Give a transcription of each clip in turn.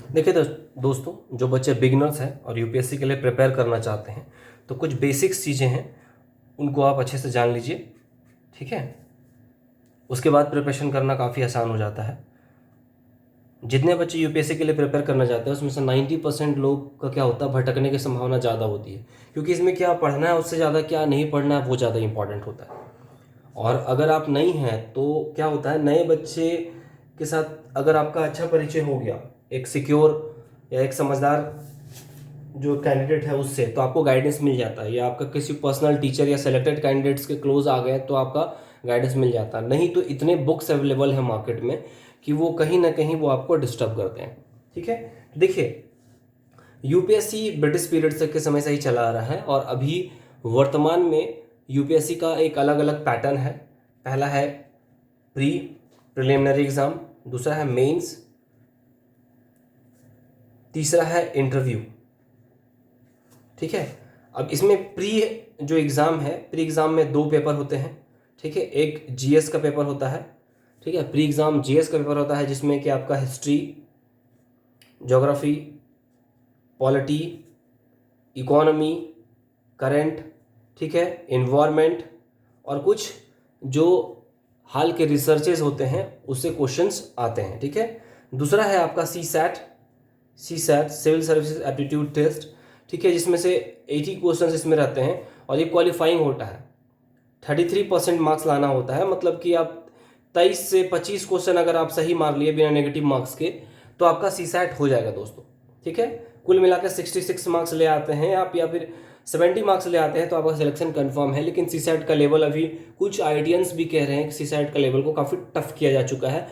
देखिए दोस्तों, जो बच्चे बिगिनर्स हैं और यूपीएससी के लिए प्रिपेयर करना चाहते हैं तो कुछ बेसिक्स चीज़ें हैं, उनको आप अच्छे से जान लीजिए। ठीक है, उसके बाद प्रिपरेशन करना काफ़ी आसान हो जाता है। जितने बच्चे यूपीएससी के लिए प्रिपेयर करना चाहते हैं उसमें से 90% लोग का क्या होता है, भटकने की संभावना ज़्यादा होती है, क्योंकि इसमें क्या पढ़ना है उससे ज़्यादा क्या नहीं पढ़ना है वो ज़्यादा इंपॉर्टेंट होता है। और अगर आप नहीं हैं तो क्या होता है, नए बच्चे के साथ अगर आपका अच्छा परिचय हो गया, एक सिक्योर या एक समझदार जो कैंडिडेट है उससे, तो आपको गाइडेंस मिल जाता है, या आपका किसी पर्सनल टीचर या सेलेक्टेड कैंडिडेट्स के क्लोज आ गए तो आपका गाइडेंस मिल जाता है। नहीं तो इतने बुक्स अवेलेबल हैं मार्केट में कि वो कहीं ना कहीं वो आपको डिस्टर्ब करते हैं। ठीक है, देखिए यूपीएससी ब्रिटिश पीरियड से के समय से ही चला आ रहा है और अभी वर्तमान में यूपीएससी का एक अलग अलग पैटर्न है। पहला है प्री प्रिलिमिनरी एग्ज़ाम, दूसरा है मेंस, तीसरा है इंटरव्यू। ठीक है, अब इसमें प्री जो एग्ज़ाम है, प्री एग्ज़ाम में 2 पेपर होते हैं। ठीक है, एक जीएस का पेपर होता है। ठीक है, प्री एग्ज़ाम जीएस का पेपर होता है जिसमें कि आपका history, geography, polity, economy, current, ठीक है, इन्वायरमेंट और कुछ जो हाल के रिसर्चेज होते हैं उससे क्वेश्चंस आते हैं। ठीक है, दूसरा है आपका CSAT civil services aptitude test. ठीक है, जिसमें से 80 क्वेश्चंस इसमें रहते हैं और ये क्वालिफाइंग होता है। 33% मार्क्स लाना होता है, मतलब कि आप 23 से 25 क्वेश्चन अगर आप सही मार लिए बिना नेगेटिव मार्क्स के तो आपका सी सैट हो जाएगा दोस्तों। ठीक है, कुल मिलाकर 66 मार्क्स ले आते हैं आप या फिर 70 मार्क्स ले आते हैं तो आपका सिलेक्शन कंफर्म है। लेकिन सी सैट का लेवल अभी कुछ आईआईटियंस भी कह रहे हैं कि सी सैट का लेवल को काफ़ी टफ किया जा चुका है।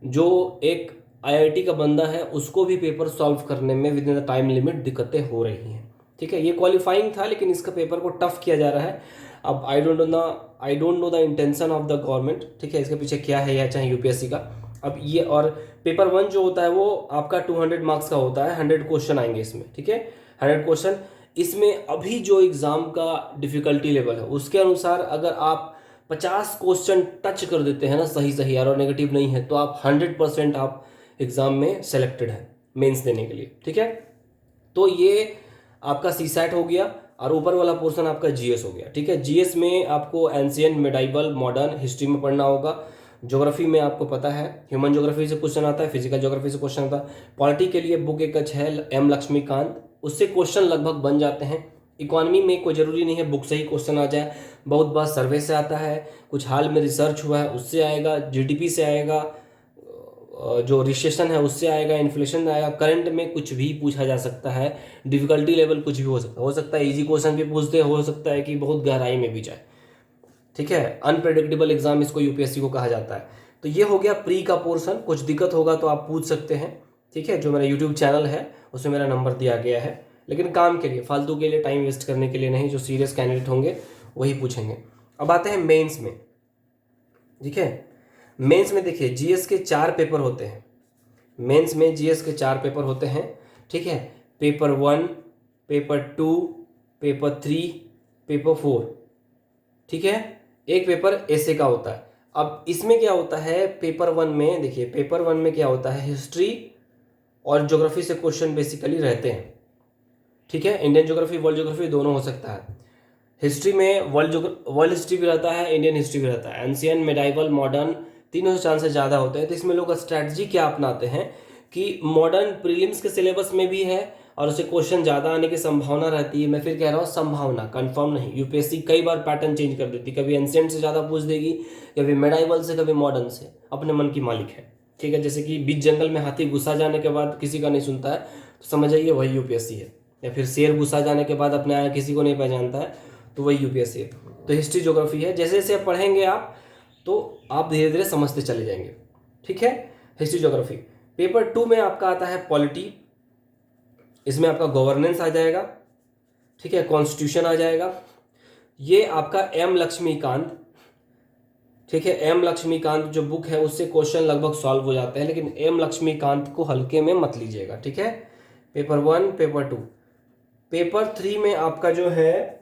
जो एक आईआईटी का बंदा है उसको भी पेपर सॉल्व करने में with in the time limit दिक्कतें हो रही हैं। ठीक है, ये क्वालिफाइंग था लेकिन इसका पेपर को टफ किया जा रहा है। अब I don't know the intention of the government. ठीक है, इसके पीछे क्या है या चाहे यूपीएससी का। अब ये और पेपर 1 जो होता है वो आपका 200 मार्क्स का होता है, 100 क्वेश्चन आएंगे इसमें। ठीक है, 100 क्वेश्चन। इसमें अभी जो एग्ज़ाम का डिफ़िकल्टी लेवल है उसके अनुसार अगर आप 50 क्वेश्चन टच कर देते हैं ना सही सही और नेगेटिव नहीं है तो आप 100% आप एग्ज़ाम में सेलेक्टेड है मेंस देने के लिए। ठीक है, तो ये आपका सी सैट हो गया और ऊपर वाला पोर्शन आपका जीएस हो गया। ठीक है, जीएस में आपको एंशियंट, मिडाइवल, मॉडर्न, हिस्ट्री में पढ़ना होगा। ज्योग्राफी में आपको पता है ह्यूमन ज्योग्राफी से क्वेश्चन आता है, फिजिकल ज्योग्राफी से क्वेश्चन आता है। पॉलिटी के लिए बुक एक है एम लक्ष्मीकांत, उससे क्वेश्चन लगभग बन जाते हैं। इकोनॉमी में कोई ज़रूरी नहीं है बुक से ही क्वेश्चन आ जाए, बहुत बार सर्वे से आता है, कुछ हाल में रिसर्च हुआ है उससे आएगा, जीडीपी से आएगा, जो रिसेशन है उससे आएगा, इन्फ्लेशन आएगा, करंट में कुछ भी पूछा जा सकता है। डिफिकल्टी लेवल कुछ भी हो सकता है इजी क्वेश्चन भी पूछते, हो सकता है कि बहुत गहराई में भी जाए। ठीक है, अनप्रेडिक्टेबल एग्जाम इसको यूपीएससी को कहा जाता है। तो ये हो गया प्री का पोर्शन। कुछ दिक्कत होगा तो आप पूछ सकते हैं। ठीक है, जो मेरा यूट्यूब चैनल है उसमें मेरा नंबर दिया गया है, लेकिन काम के लिए, फालतू के लिए, टाइम वेस्ट करने के लिए नहीं। जो सीरियस कैंडिडेट होंगे वही पूछेंगे। अब आते हैं मेंस में। ठीक है, मेंस में देखिए जीएस के 4 पेपर होते हैं। मेंस में जीएस के 4 पेपर होते हैं। ठीक है, पेपर 1, पेपर 2, पेपर 3, पेपर 4। ठीक है, एक पेपर ऐसे का होता है। अब इसमें क्या होता है, पेपर 1 में देखिए, पेपर 1 में क्या होता है, हिस्ट्री और ज्योग्राफी से क्वेश्चन बेसिकली रहते हैं। ठीक है, इंडियन ज्योग्राफी, वर्ल्ड ज्योग्राफी दोनों हो सकता है। हिस्ट्री में वर्ल्ड हिस्ट्री भी रहता है, इंडियन हिस्ट्री भी रहता है। एंशियंट, मेडाइवल, मॉडर्न, तीनों से चांसेस ज़्यादा होते हैं। तो इसमें लोग स्ट्रैटेजी क्या अपनाते हैं कि मॉडर्न प्रीलिम्स के सिलेबस में भी है और उसे क्वेश्चन ज़्यादा आने की संभावना रहती है। मैं फिर कह रहा हूँ संभावना, कंफर्म नहीं। यूपीएससी कई बार पैटर्न चेंज कर देती, कभी एंशियंट से ज़्यादा पूछ देगी, कभी मेडाइवल से, कभी मॉडर्न से, अपने मन की मालिक है। ठीक है, जैसे कि बीच जंगल में हाथी घुसा जाने के बाद किसी का नहीं सुनता है तो समझ जाइए वही यूपीएससी है। या फिर शेर घुसा जाने के बाद अपने आया किसी को नहीं पहचानता है तो वही यूपीएससी है। तो हिस्ट्री ज्योग्राफी है, जैसे जैसे आप पढ़ेंगे आप तो आप धीरे धीरे समझते चले जाएंगे। ठीक है, हिस्ट्री ज्योग्राफी। पेपर 2 में आपका आता है पॉलिटी। इसमें आपका गवर्नेंस आ जाएगा। ठीक है, कॉन्स्टिट्यूशन आ जाएगा। ये आपका एम लक्ष्मीकांत। ठीक है, एम लक्ष्मीकांत जो बुक है उससे क्वेश्चन लगभग सॉल्व हो जाते हैं, लेकिन एम लक्ष्मीकांत को हल्के में मत लीजिएगा। ठीक है, पेपर 1, पेपर 2। पेपर 3 में आपका जो है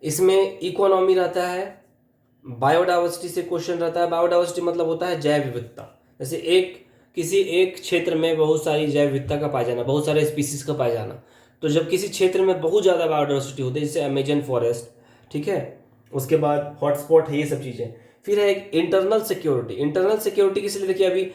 इसमें इकोनॉमी रहता है, बायोडाइवर्सिटी से क्वेश्चन रहता है। बायोडाइवर्सिटी मतलब होता है जैव विविधता। जैसे एक किसी एक क्षेत्र में बहुत सारी जैव विविधता का पाया जाना, बहुत सारे स्पीसीज का पाया जाना। तो जब किसी क्षेत्र में बहुत ज़्यादा बायोडाइवर्सिटी होती है, जैसे अमेजन फॉरेस्ट, ठीक है, उसके बाद हॉटस्पॉट है, ये सब चीज़ें। फिर है एक इंटरनल सिक्योरिटी। इंटरनल सिक्योरिटी किस लिए, देखिए अभी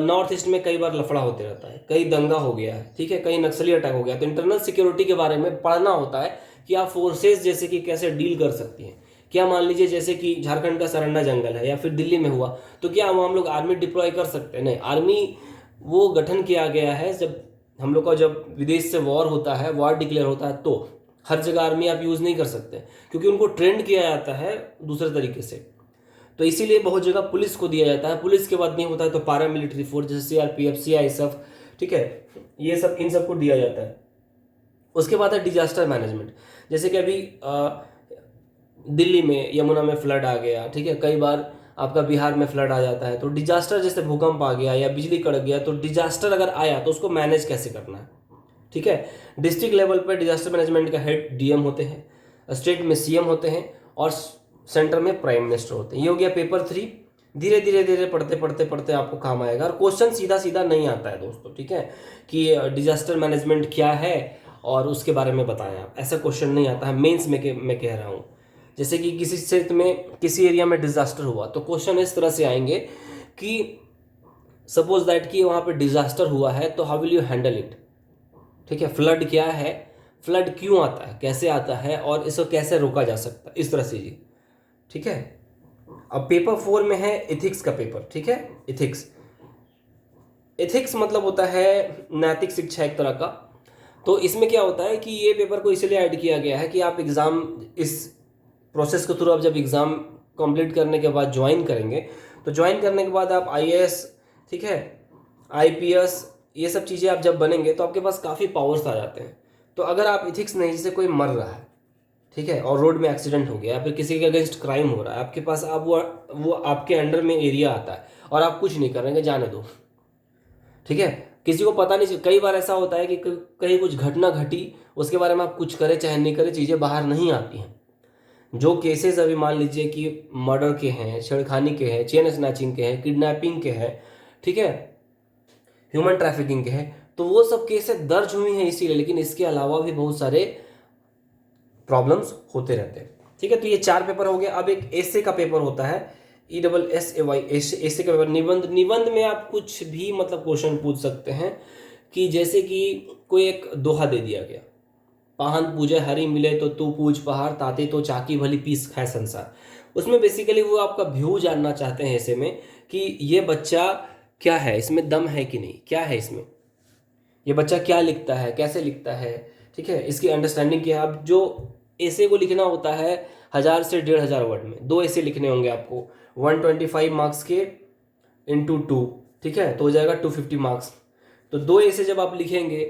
नॉर्थ ईस्ट में कई बार लफड़ा होते रहता है, कई दंगा हो गया है, ठीक है, कई नक्सली अटैक हो गया। तो इंटरनल सिक्योरिटी के बारे में पढ़ना होता है कि आप फोर्सेज जैसे कि कैसे डील कर सकती हैं। क्या मान लीजिए जैसे कि झारखंड का सरंडा जंगल है या फिर दिल्ली में हुआ, तो क्या हम लोग आर्मी डिप्लॉय कर सकते हैं? नहीं, आर्मी वो गठन किया गया है जब हम लोग का, जब विदेश से वॉर होता है, वॉर डिक्लेयर होता है, तो हर जगह आर्मी आप यूज़ नहीं कर सकते, क्योंकि उनको ट्रेंड किया जाता है दूसरे तरीके से। तो इसीलिए बहुत जगह पुलिस को दिया जाता है। पुलिस के बाद नहीं होता है तो पारा मिलिट्री फोर्स जैसे सीआरपीएफ, सीआईएसएफ, ठीक है, ये सब, इन सबको दिया जाता है। उसके बाद है डिजास्टर मैनेजमेंट। जैसे कि अभी दिल्ली में यमुना में फ्लड आ गया, ठीक है, कई बार आपका बिहार में फ्लड आ जाता है। तो डिजास्टर, जैसे भूकंप आ गया या बिजली कड़क गया, तो डिजास्टर अगर आया तो उसको मैनेज कैसे करना है, ठीक है। डिस्ट्रिक्ट लेवल पर डिजास्टर मैनेजमेंट का हेड डीएम होते हैं, स्टेट में सीएम होते हैं और सेंटर में प्राइम मिनिस्टर होते हैं। ये हो गया पेपर 3। धीरे धीरे धीरे पढ़ते पढ़ते पढ़ते आपको काम आएगा। और क्वेश्चन सीधा सीधा नहीं आता है दोस्तों, ठीक है, कि डिजास्टर मैनेजमेंट क्या है और उसके बारे में बताएं आप, ऐसा क्वेश्चन नहीं आता है मेंस में मैं कह रहा हूँ। जैसे कि किसी क्षेत्र में, किसी एरिया में डिजास्टर हुआ, तो क्वेश्चन इस तरह से आएंगे कि सपोज दैट कि वहाँ पे डिजास्टर हुआ है, तो how will you handle it, ठीक है। फ्लड क्या है, फ्लड क्यों आता है, कैसे आता है और इसको कैसे रोका जा सकता है, इस तरह से जी, ठीक है। अब पेपर 4 में है एथिक्स का पेपर, ठीक है। एथिक्स, एथिक्स मतलब होता है नैतिक शिक्षा एक तरह का। तो इसमें क्या होता है कि ये पेपर को इसलिए ऐड किया गया है कि आप एग्ज़ाम, इस प्रोसेस के थ्रू आप जब एग्ज़ाम कंप्लीट करने के बाद ज्वाइन करेंगे, तो ज्वाइन करने के बाद आप आईएएस, ठीक है, आईपीएस, ये सब चीज़ें आप जब बनेंगे तो आपके पास काफ़ी पावर्स आ जाते हैं। तो अगर आप एथिक्स नहीं, जैसे कोई मर रहा है, ठीक है, और रोड में एक्सीडेंट हो गया या फिर किसी के अगेंस्ट क्राइम हो रहा है, आपके पास, आप वो आपके अंडर में एरिया आता है और आप कुछ नहीं करेंगे, जाने दो, ठीक है, किसी को पता नहीं। कई बार ऐसा होता है कि कहीं कुछ घटना घटी, उसके बारे में आप कुछ करें चाहे नहीं करें, चीज़ें बाहर नहीं आती हैं। जो केसेस अभी मान लीजिए कि मर्डर के हैं, छेड़खानी के हैं, चेन स्नैचिंग के हैं, किडनैपिंग के हैं, ठीक है, ह्यूमन ट्रैफिकिंग के हैं, तो वो सब केसेस दर्ज हुई हैं इसीलिए। लेकिन इसके अलावा भी बहुत सारे प्रॉब्लम्स होते रहते हैं, ठीक है। तो ये 4 पेपर हो गए। अब एक एसे का पेपर होता है, ESSAY, एसे का पेपर, निबंध। निबंध में आप कुछ भी मतलब क्वेश्चन पूछ सकते हैं, कि जैसे कि कोई एक दोहा दे दिया गया, पाहन पूजे हरि मिले तो तू पूज पहाड़, ताते तो चाकी भली पीस खाए संसार। उसमें बेसिकली वो आपका व्यू जानना चाहते हैं ऐसे में, कि ये बच्चा क्या है, इसमें दम है कि नहीं, क्या है इसमें, ये बच्चा क्या लिखता है, कैसे लिखता है, ठीक है, इसकी अंडरस्टैंडिंग क्या है। अब जो ऐसे को लिखना होता है 1000 से 1500 वर्ड में, 2 ऐसे लिखने होंगे आपको, 125 मार्क्स के इंटू 2, ठीक है, तो हो जाएगा 250 मार्क्स। तो 2 ऐसे जब आप लिखेंगे,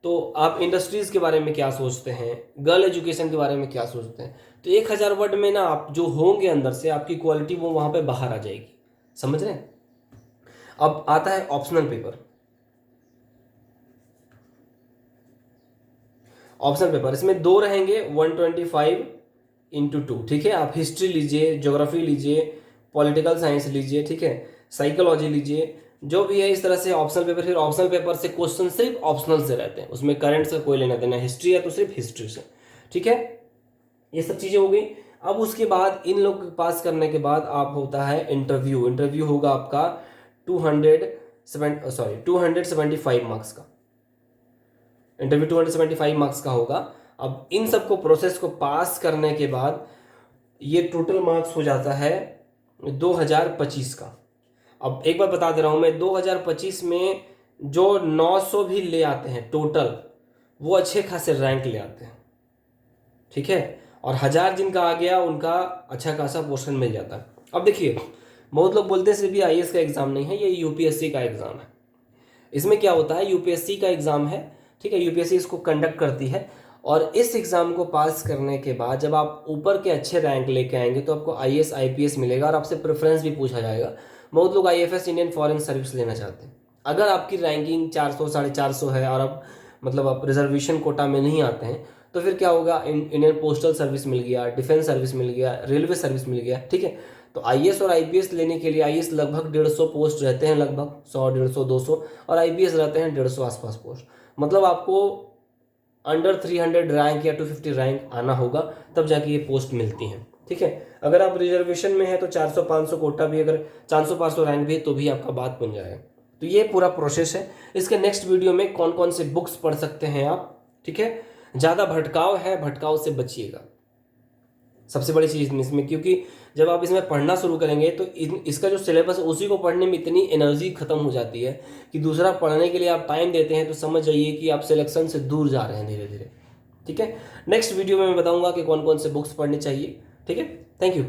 तो आप इंडस्ट्रीज़ के बारे में क्या सोचते हैं, गर्ल एजुकेशन के बारे में क्या सोचते हैं, तो 1000 वर्ड में ना आप जो होंगे अंदर से, आपकी क्वालिटी वो वहाँ पे बाहर आ जाएगी, समझ रहे हैं। अब आता है ऑप्शनल पेपर। ऑप्शनल पेपर, इसमें 2 रहेंगे, 125 इंटू 2, ठीक है। आप हिस्ट्री लीजिए, ज्योग्राफी लीजिए, पॉलिटिकल साइंस लीजिए, ठीक है, साइकोलॉजी लीजिए, जो भी है इस तरह से ऑप्शनल पेपर। फिर ऑप्शनल पेपर से क्वेश्चन सिर्फ ऑप्शनल से रहते हैं, उसमें करंट से कोई लेना देना, हिस्ट्री है तो सिर्फ हिस्ट्री से, ठीक है। ये सब चीज़ें हो गई। अब उसके बाद इन लोग पास करने के बाद आप होता है इंटरव्यू। इंटरव्यू होगा आपका 275 मार्क्स का। इंटरव्यू 275 मार्क्स का होगा। अब इन सबको प्रोसेस को पास करने के बाद ये टोटल मार्क्स हो जाता है 2025 का। अब एक बार बता दे रहा हूँ मैं, 2025 में जो 900 भी ले आते हैं टोटल, वो अच्छे खासे रैंक ले आते हैं, ठीक है। और 1000 जिनका आ गया उनका अच्छा खासा पोर्शन मिल जाता है। अब देखिए, बहुत लोग बोलते हैं सिर्फ ये आईएएस का एग्ज़ाम नहीं है, ये यूपीएससी का एग्ज़ाम है। इसमें क्या होता है, यूपीएससी का एग्ज़ाम है, ठीक है, यूपीएससी इसको कंडक्ट करती है। और इस एग्ज़ाम को पास करने के बाद जब आप ऊपर के अच्छे रैंक लेके आएंगे तो आपको आईएएस आईपीएस मिलेगा और आपसे प्रेफरेंस भी पूछा जाएगा। बहुत लोग आईएफएस, इंडियन फॉरेन सर्विस लेना चाहते हैं। अगर आपकी रैंकिंग 400 450 है और आप मतलब आप रिजर्वेशन कोटा में नहीं आते हैं, तो फिर क्या होगा, इंडियन पोस्टल सर्विस मिल गया, डिफेंस सर्विस मिल गया, रेलवे सर्विस मिल गया, ठीक है। तो तो आईएएस और आईपीएस लेने के लिए आईएएस लगभग 150 पोस्ट रहते हैं, लगभग 100, 150, 200, और आईपीएस रहते हैं 150 आसपास पोस्ट। मतलब आपको अंडर 300 रैंक या 250 रैंक आना होगा, तब जाके ये पोस्ट मिलती हैं। ठीक है, अगर आप रिजर्वेशन में है तो 400, 500 कोटा भी, अगर 400, 500 रैंक भी है तो भी आपका बात बन जाएगा। तो ये पूरा प्रोसेस है। इसके नेक्स्ट वीडियो में कौन कौन से बुक्स पढ़ सकते हैं आप, ठीक है। ज़्यादा भटकाव है, भटकाव से बचिएगा, सबसे बड़ी चीज़ इसमें, क्योंकि जब आप इसमें पढ़ना शुरू करेंगे तो इसका जो सिलेबस है उसी को पढ़ने में इतनी एनर्जी खत्म हो जाती है कि दूसरा पढ़ने के लिए आप टाइम देते हैं तो समझ जाइए कि आप सिलेक्शन से दूर जा रहे हैं धीरे धीरे। ठीक है, नेक्स्ट वीडियो में मैं बताऊंगा कि कौन कौन से बुक्स पढ़ने चाहिए। ठीक है, थैंक यू।